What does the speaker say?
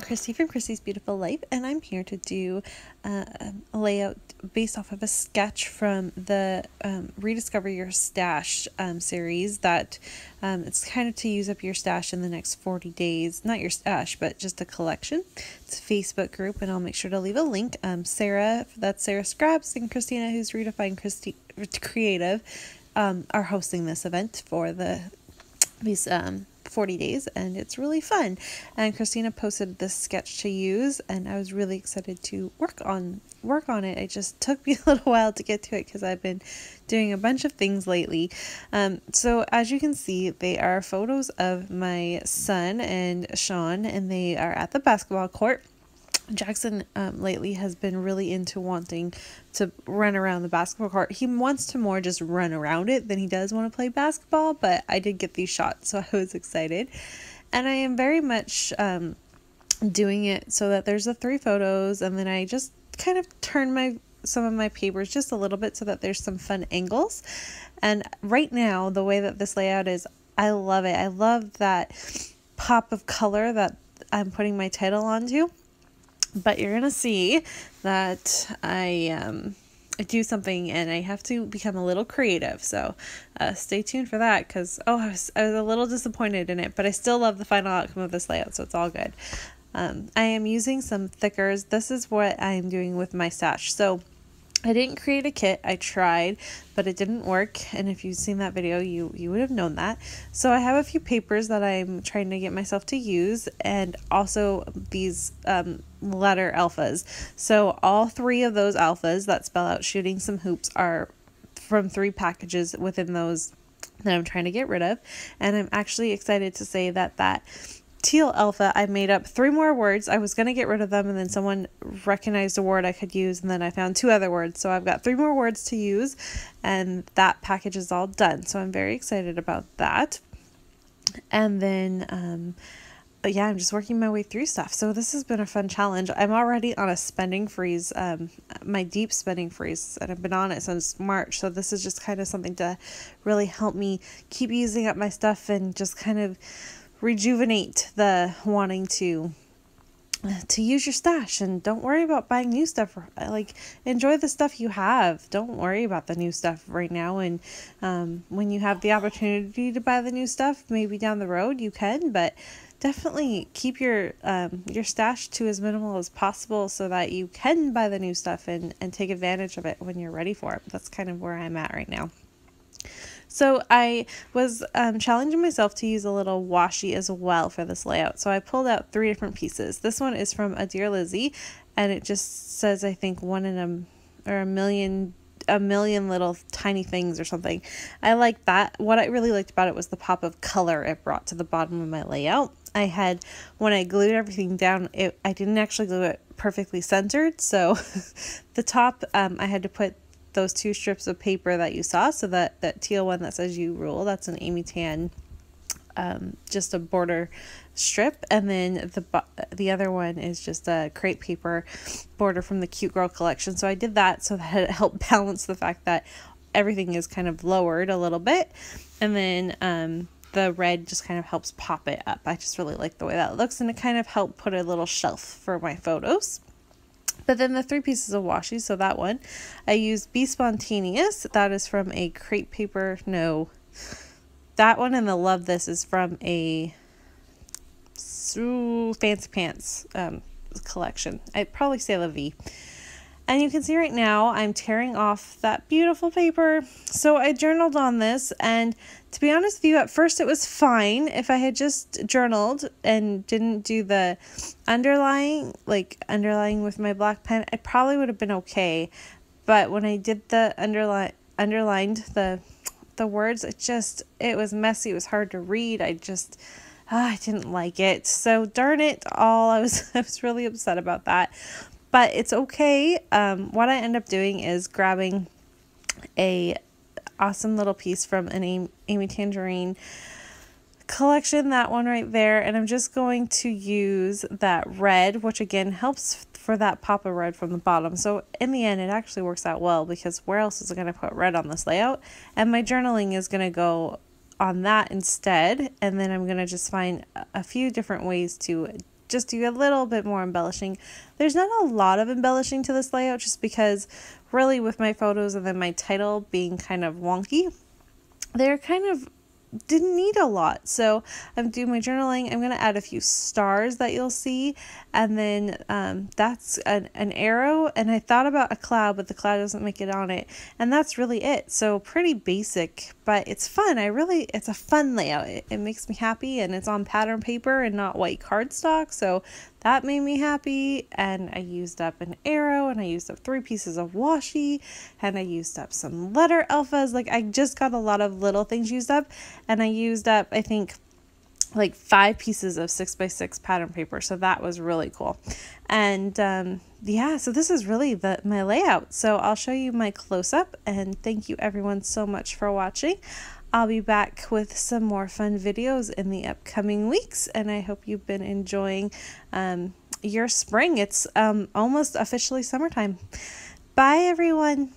Christy from Christy's Beautiful Life, and I'm here to do a layout based off of a sketch from the Rediscover Your Stash series that it's kind of to use up your stash in the next 40 days. Not your stash, but just a collection. It's a Facebook group, and I'll make sure to leave a link. Sarah, that's Sara Scraps, and Khristina, who's Redefine Christy Creative, are hosting this event for these 40 days, and it's really fun. And Khristina posted this sketch to use, and I was really excited to work on it. It just took me a little while to get to it because I've been doing a bunch of things lately. So as you can see, they are photos of my son and Sean, and they are at the basketball court. Jackson lately has been really into wanting to run around the basketball court. He wants to more just run around it than he does want to play basketball, but I did get these shots, so I was excited. And I am very much doing it so that there's the 3 photos, and then I just kind of turn some of my papers just a little bit so that there's some fun angles. And right now, the way that this layout is, I love it. I love that pop of color that I'm putting my title onto. But you're gonna see that I do something, and I have to become a little creative. So stay tuned for that, because I was a little disappointed in it, but I still love the final outcome of this layout, so it's all good. I am using some thickers. This is what I'm doing with my stash. So I didn't create a kit. I tried, but it didn't work. And if you've seen that video, you would have known that. So I have a few papers that I'm trying to get myself to use, and also these letter alphas. So all 3 of those alphas that spell out shooting some hoops are from 3 packages within those that I'm trying to get rid of. And I'm actually excited to say that teal alpha, I made up 3 more words. I was going to get rid of them, and then someone recognized a word I could use, and then I found 2 other words. So I've got 3 more words to use, and that package is all done. So I'm very excited about that. And then, yeah, I'm just working my way through stuff. So this has been a fun challenge. I'm already on a spending freeze, my deep spending freeze, and I've been on it since March. So this is just kind of something to really help me keep using up my stuff and just kind of rejuvenate the wanting to use your stash. And don't worry about buying new stuff. Like, enjoy the stuff you have. Don't worry about the new stuff right now. And when you have the opportunity to buy the new stuff, maybe down the road you can, but definitely keep your stash to as minimal as possible so that you can buy the new stuff and take advantage of it when you're ready for it. That's kind of where I'm at right now. So I was challenging myself to use a little washi as well for this layout. So I pulled out 3 different pieces. This one is from a Dear Lizzie, and it just says, I think, 1 in a million little tiny things or something. I like that. What I really liked about it was the pop of color it brought to the bottom of my layout. When I glued everything down, I didn't actually glue it perfectly centered. So the top, I had to put those 2 strips of paper that you saw. So that teal one that says You Rule, that's an Amy Tan, just a border strip, and then the other one is just a crepe paper border from the Cute Girl collection. So I did that so that it helped balance the fact that everything is kind of lowered a little bit, and then the red just kind of helps pop it up. I just really like the way that looks, and it kind of helped put a little shelf for my photos. But then the 3 pieces of washi, so that one, I used Be Spontaneous. That is from a crepe paper. No, that one and the Love This is from a Fancy Pants collection. I'd probably say La Vie. And you can see right now I'm tearing off that beautiful paper. So I journaled on this, and to be honest with you, at first it was fine. If I had just journaled and didn't do the underlying with my black pen, I probably would have been okay. But when I did the underlined the words, it was messy. It was hard to read. I didn't like it. So darn it all. I was really upset about that. But it's okay. What I end up doing is grabbing a awesome little piece from an Amy Tangerine collection, that one right there, and I'm just going to use that red, which again helps for that pop of red from the bottom. So in the end, it actually works out well, because where else is it going to put red on this layout? And my journaling is going to go on that instead, and then I'm going to just find a few different ways to just do a little bit more embellishing. There's not a lot of embellishing to this layout, just because really with my photos and then my title being kind of wonky, they're kind of didn't need a lot. So I'm doing my journaling. I'm going to add a few stars that you'll see, and then that's an arrow, and I thought about a cloud, but the cloud doesn't make it on it, and that's really it. So pretty basic, but it's fun. It's a fun layout. It makes me happy, and it's on pattern paper and not white cardstock, so that made me happy. And I used up an arrow, and I used up 3 pieces of washi, and I used up some letter alphas. Like, I just got a lot of little things used up, and I used up, I think, like 5 pieces of 6x6 pattern paper. So that was really cool. And yeah, so this is really my layout. So I'll show you my close-up, and thank you everyone so much for watching. I'll be back with some more fun videos in the upcoming weeks, and I hope you've been enjoying your spring. It's almost officially summertime. Bye everyone.